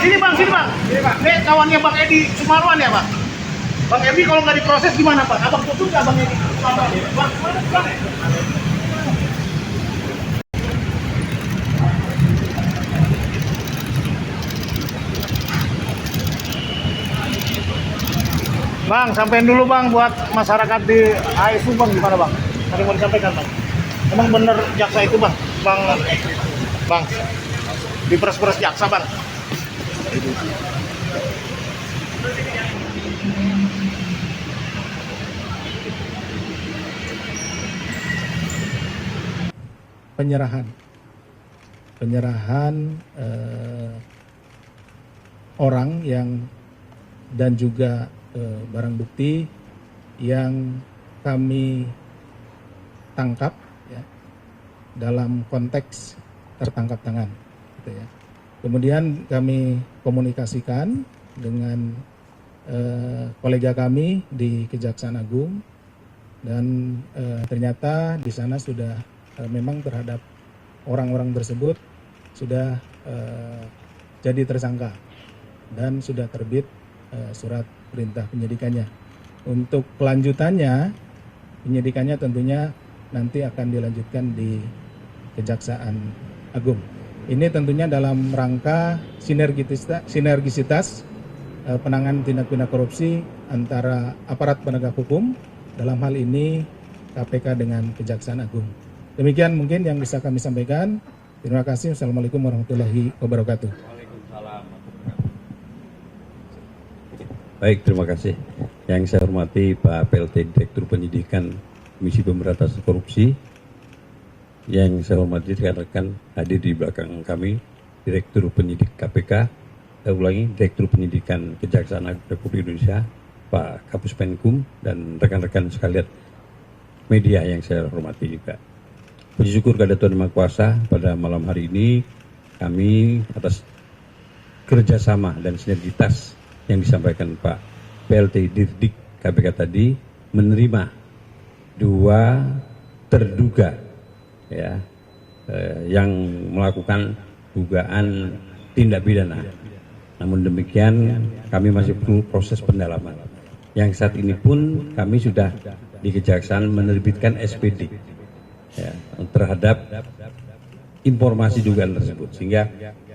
Sini bang. Ini kawannya Bang Edi Sumarwan ya Bang? Bang Edi kalau nggak diproses gimana Pak? Abang tutup nggak Bang Edi Sumarwan? Bang. Bang, sampein dulu Bang buat masyarakat di ASU Bang, gimana Bang? Ada yang mau disampaikan Bang? Emang bener jaksa itu Bang? Bang, diperes-peres jaksa Bang? Penyerahan orang yang dan juga barang bukti yang kami tangkap ya, dalam konteks tertangkap tangan gitu ya. Kemudian kami komunikasikan dengan kolega kami di Kejaksaan Agung dan ternyata di sana sudah memang terhadap orang-orang tersebut sudah jadi tersangka dan sudah terbit surat perintah penyidikannya. Untuk kelanjutannya, penyidikannya tentunya nanti akan dilanjutkan di Kejaksaan Agung. Ini tentunya dalam rangka sinergisitas penanganan tindak pidana korupsi antara aparat penegak hukum, dalam hal ini KPK dengan Kejaksaan Agung. Demikian mungkin yang bisa kami sampaikan. Terima kasih. Assalamualaikum warahmatullahi wabarakatuh. Baik, terima kasih. Yang saya hormati Pak PLT Direktur Penyidikan Komisi Pemberantasan Korupsi. Yang saya hormati rekan-rekan hadir di belakang kami, Direktur Penyidik KPK, Direktur Penyidikan Kejaksaan Agung Republik Indonesia, Pak Kapus Penkum, dan rekan-rekan sekalian media yang saya hormati juga. Puji syukur kepada Tuhan Yang Maha Kuasa, pada malam hari ini kami atas kerjasama dan sinergitas yang disampaikan Pak PLT Dirdik KPK tadi menerima dua terduga ya yang melakukan dugaan tindak pidana. Namun demikian kami masih perlu proses pendalaman. Yang saat ini pun kami sudah di Kejaksaan menerbitkan SPD ya, terhadap informasi dugaan tersebut, sehingga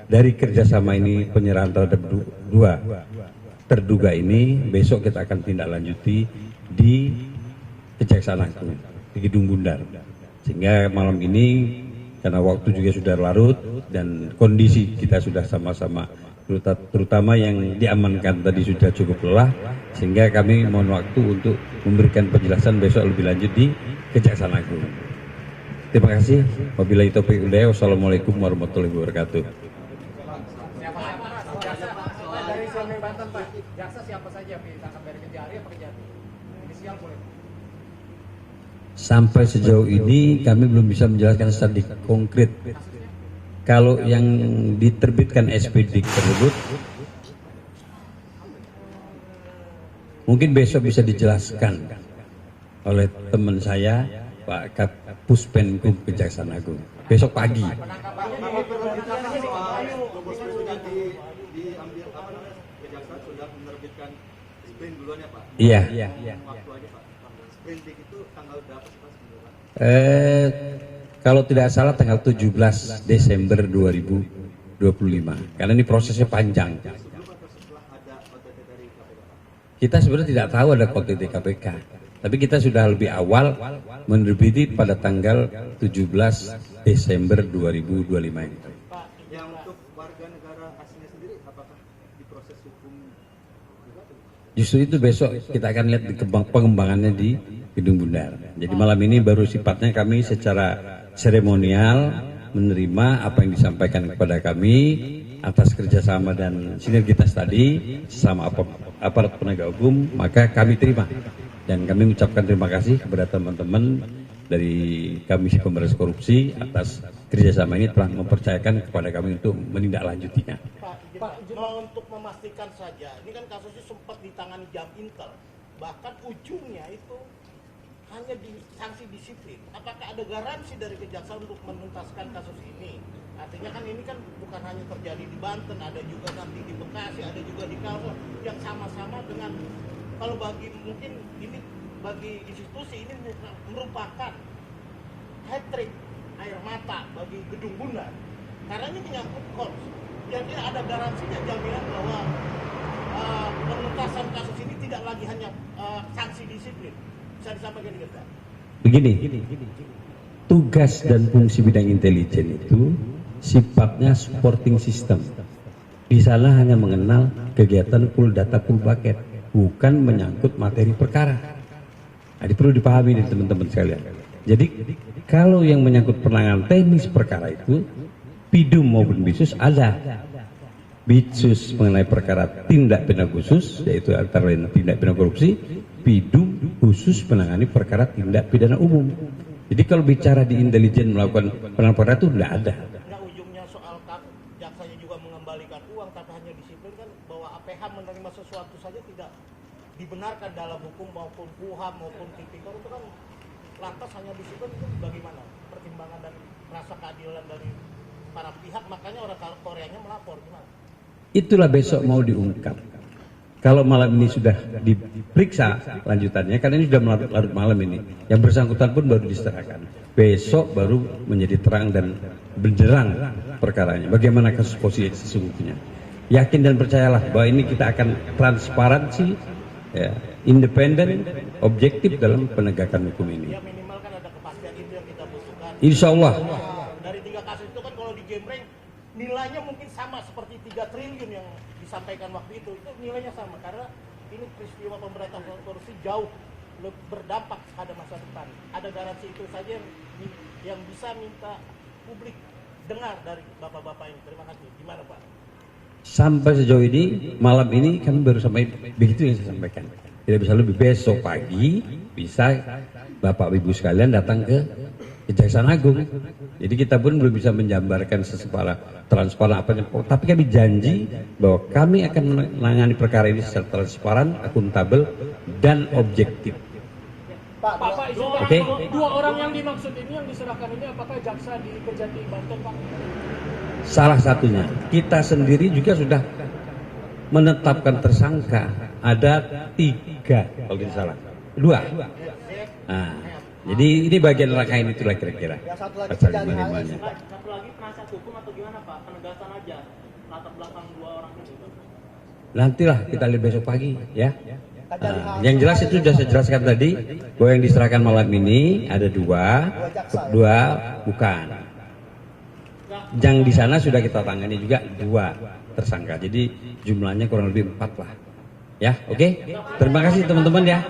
dari kerjasama ini penyerahan terhadap dua terduga ini besok kita akan tindak lanjuti di Kejaksaan Agung di Gedung Bundar, sehingga malam ini karena waktu juga sudah larut dan kondisi kita sudah sama-sama terutama yang diamankan tadi sudah cukup lelah, sehingga kami mohon waktu untuk memberikan penjelasan besok lebih lanjut di Kejaksaan Agung. Terima kasih. Wabillahi taufiq wal hidayah. Wassalamualaikum warahmatullahi wabarakatuh. Dari Selmi Banten Pak, jaksa siapa saja ditangkap dari Kejari apa Kejati? Inisial boleh? Sampai sejauh ini kami belum bisa menjelaskan secara konkret. Kalau yang diterbitkan SPD tersebut, mungkin besok bisa dijelaskan oleh teman saya, Pak Kapus Penkum Kejaksaan Agung. Besok pagi. Iya. Kalau tidak salah tanggal 17 Desember 2025. Karena ini prosesnya panjang. Kita sebenarnya tidak tahu ada OTT KPK. Tapi kita sudah lebih awal menerbiti pada tanggal 17 Desember 2025 ini. Pak, yang untuk warga negara aslinya sendiri apakah diproses hukum juga? Justru itu besok kita akan lihat di pengembangannya di Gedung Bundar. Jadi malam ini baru sifatnya kami secara seremonial menerima apa yang disampaikan kepada kami atas kerjasama dan sinergitas tadi sama aparat penegak hukum, maka kami terima dan kami mengucapkan terima kasih kepada teman-teman dari Komisi Pemberantasan Korupsi atas kerjasama ini telah mempercayakan kepada kami untuk menindaklanjutinya. untuk memastikan saja, ini kan kasusnya sempat ditangani jam Intel, bahkan ujungnya itu hanya di sanksi disiplin. Apakah ada garansi dari kejaksaan untuk menuntaskan kasus ini? Artinya kan ini kan bukan hanya terjadi di Banten, ada juga nanti di Bekasi, ada juga di Kalsel yang sama-sama dengan, kalau bagi mungkin ini bagi institusi ini merupakan hat-trick air mata bagi Gedung Bundar, karena ini menyangkut korps. Jadi ada garansinya, jaminan bahwa penuntasan kasus ini tidak lagi hanya sanksi disiplin. Bisa disampaikan di kita. Begini, tugas dan fungsi bidang intelijen itu sifatnya supporting system. Di sana hanya mengenal kegiatan full data full bucket, bukan menyangkut materi perkara. Nah, ini perlu dipahami nih teman-teman sekalian. Jadi kalau yang menyangkut penanganan teknis perkara itu, Pidum maupun Bitsus ada. Bitsus mengenai perkara tindak pidana khusus, yaitu antara lain tindak pidana korupsi. Pidum khusus menangani perkara tindak pidana umum. Jadi kalau bicara di intelijen melakukan penanganan perkara itu tidak ada. Nah, ujungnya soal jaksanya juga mengembalikan uang, tapi hanya disiplin kan bahwa APH menerima sesuatu saja tidak dibenarkan dalam hukum maupun KUHAP maupun tipikor itu kan, lantas hanya disiplin itu bagaimana pertimbangan dan rasa keadilan dari para pihak, makanya orang Koreanya melapor gimana? Itulah besok mau diungkap. Kalau malam ini sudah diperiksa lanjutannya, karena ini sudah larut malam ini, yang bersangkutan pun baru diserahkan. Besok baru menjadi terang dan benderang perkaranya. Bagaimana kasus posisi sesungguhnya? Yakin dan percayalah bahwa ini kita akan transparansi, ya, independen, objektif dalam penegakan hukum ini. Ya minimal kan ada kepastian, itu yang kita butuhkan. Insya Allah. Dari 3 kasus itu kan kalau digembreng nilainya mungkin sama seperti 3 triliun yang disampaikan waktu itu nilainya sama, karena ini peristiwa pemberantasan korupsi jauh berdampak pada masa depan. Ada garansi itu saja yang bisa minta publik dengar dari bapak-bapak ini. Terima kasih. Gimana Pak? Sampai sejauh ini malam ini kami baru sampai begitu yang saya sampaikan. Tidak bisa lebih, besok pagi bisa Bapak Ibu sekalian datang ke Kejaksaan Agung. Jadi kita pun belum bisa menjabarkan secara transparan apa, tapi kami janji bahwa kami akan menangani perkara ini secara transparan, akuntabel, dan objektif. Pak izinkan, Oke. dua orang yang dimaksud ini yang diserahkan ini apakah jaksa di Kejati Banten Pak? Salah satunya, kita sendiri juga sudah menetapkan tersangka. Ada 3 kalau tidak salah, 2. Nah, jadi ini bagian rangkaian itulah kira-kira. Yang satu lagi Pasal pencari 55-nya. hal. Satu lagi penasihat hukum atau gimana Pak? Penegasan aja latar belakang 2 orang itu. Nantilah kita lihat besok pagi ya. Yang jelas itu sudah saya jelaskan tadi bahwa yang diserahkan malam ini ada 2 bukan. Yang di sana sudah kita tangani juga 2 tersangka. Jadi jumlahnya kurang lebih 4 lah. Ya, oke. Terima kasih teman-teman ya.